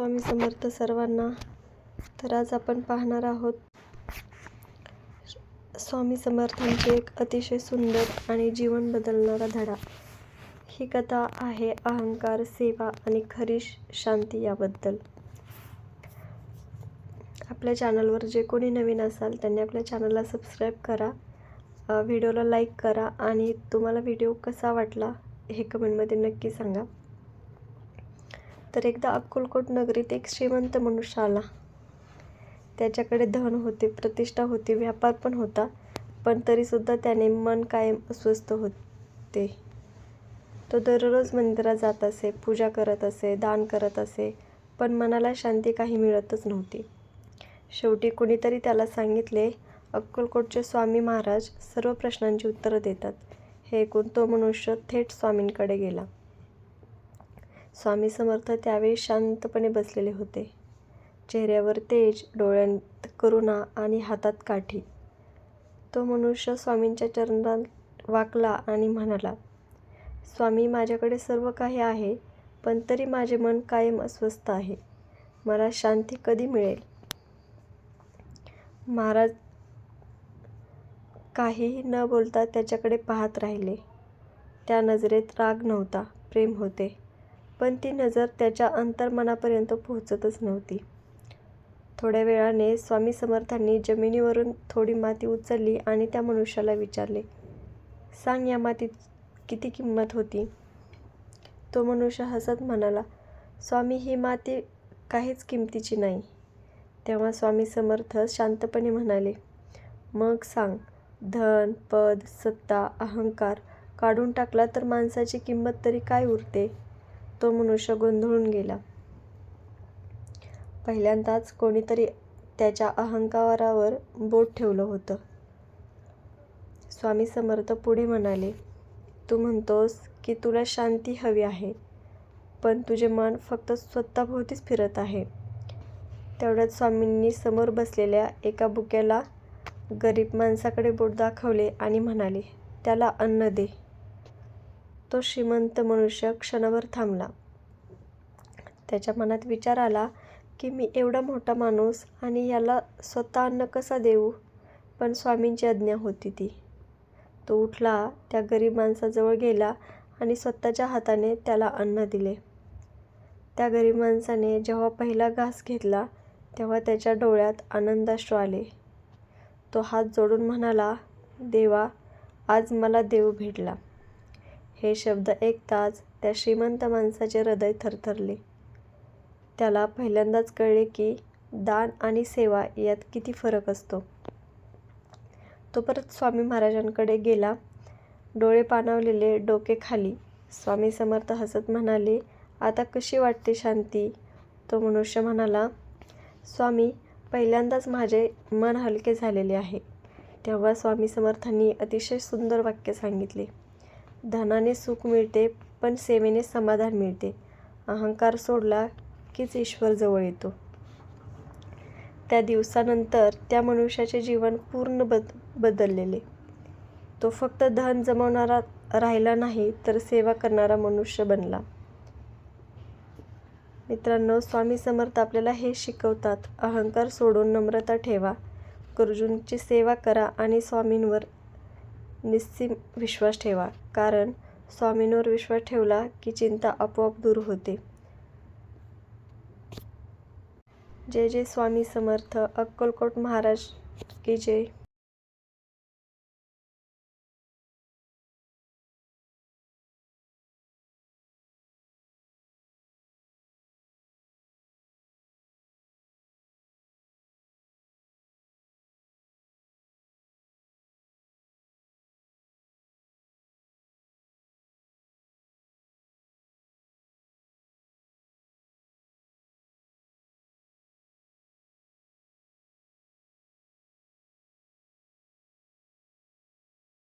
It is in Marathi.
स्वामी समर्थ सर्वांना. तर आज आपण पाहणार आहोत स्वामी समर्थांची एक अतिशय सुंदर आणि जीवन बदलणारा धडा. ही कथा आहे अहंकार, सेवा आणि खरी शांती याबद्दल. आपल्या चॅनलवर जे कोणी नवीन असाल त्यांनी आपल्या चॅनलला सबस्क्राईब करा, व्हिडिओला लाईक करा आणि तुम्हाला व्हिडिओ कसा वाटला हे कमेंटमध्ये नक्की सांगा. तर एकदा अक्कलकोट नगरीत एक श्रीमंत मनुष्य आला. त्याच्याकडे धन होते, प्रतिष्ठा होती, व्यापार पण होता, पण तरीसुद्धा त्याने मन कायम अस्वस्थ होते. तो दररोज मंदिरात जात असे, पूजा करत असे, दान करत असे, पण मनाला शांती काही मिळतच नव्हती. शेवटी कोणीतरी त्याला सांगितले, अक्कलकोटचे स्वामी महाराज सर्व प्रश्नांची उत्तरं देतात. हे ऐकून तो मनुष्य थेट स्वामींकडे गेला. स्वामी समर्थ त्यावेळी शांतपणे बसलेले होते. चेहऱ्यावर तेज, डोळ्यात करुणा आणि हातात काठी. तो मनुष्य स्वामींच्या चरणात वाकला आणि म्हणाला, स्वामी, माझ्याकडे सर्व काही आहे, पण तरी माझे मन कायम अस्वस्थ आहे. मला शांती कधी मिळेल? महाराज काहीही न बोलता त्याच्याकडे पाहत राहिले. त्या नजरेत राग नव्हता, प्रेम होते, पण ती नजर त्याच्या अंतर्मनापर्यंत पोहोचतच नव्हती. थोड्या वेळाने स्वामी समर्थांनी जमिनीवरून थोडी माती उचलली आणि त्या मनुष्याला विचारले, सांग, या मातीत किती किंमत होती? तो मनुष्य हसत म्हणाला, स्वामी, ही माती काहीच किमतीची नाही. तेव्हा स्वामी समर्थ शांतपणे म्हणाले, मग सांग, धन, पद, सत्ता, अहंकार काढून टाकला तर माणसाची किंमत तरी काय उरते? तो मनुष्य गोंधळून गेला. पहिल्यांदाच कोणीतरी त्याच्या अहंकारावर बोट ठेवलं होतं. स्वामी समर्थ पुढे म्हणाले, तू म्हणतोस की तुला शांती हवी आहे, पण तुझे मन फक्त स्वतःभोवतीच फिरत आहे. तेवढ्यात स्वामींनी समोर बसलेल्या एका भुक्याला गरीब माणसाकडे बोट दाखवले आणि म्हणाले, त्याला अन्न दे. तो श्रीमंत मनुष्य क्षणभर थांबला. त्याच्या मनात विचार आला की मी एवढा मोठा माणूस आणि याला स्वतः अन्न कसा देऊ? पण स्वामींची आज्ञा होती ती. तो उठला, त्या गरीब माणसाजवळ गेला आणि स्वतःच्या हाताने त्याला अन्न दिले. त्या गरीब माणसाने जेव्हा पहिला घास घेतला तेव्हा त्याच्या डोळ्यात आनंदाश्रू आले. तो हात जोडून म्हणाला, देवा, आज मला देव भेटला. हे शब्द ऐकताच त्या श्रीमंत माणसाचे हृदय थरथरले. त्याला पहिल्यांदाच कळले की दान आणि सेवा यात किती फरक असतो. तो परत स्वामी महाराजांकडे गेला, डोळे पाणावलेले, डोके खाली. स्वामी समर्थ हसत म्हणाले, आता कशी वाटते शांती? तो मनुष्य म्हणाला, स्वामी, पहिल्यांदाच माझे मन हलके झालेले आहे. तेव्हा स्वामी समर्थांनी अतिशय सुंदर वाक्य सांगितले, धनाने सुख मिळते, पण सेवेने समाधान मिळते. अहंकार सोडला कीच ईश्वर जवळ येतो. त्या दिवसानंतर त्या मनुष्याचे जीवन पूर्ण बदललेले. तो फक्त धन जमवणारा राहिला नाही, तर सेवा करणारा मनुष्य बनला. मित्रांनो, स्वामी समर्थ आपल्याला हे शिकवतात, अहंकार सोडून नम्रता ठेवा, गुरुजींची सेवा करा आणि स्वामींवर निस्सीम विश्वास ठेवा, कारण स्वामींवर विश्वास ठेवला की चिंता आपोआप दूर होते. जय जय स्वामी समर्थ. अक्कलकोट महाराज की जय.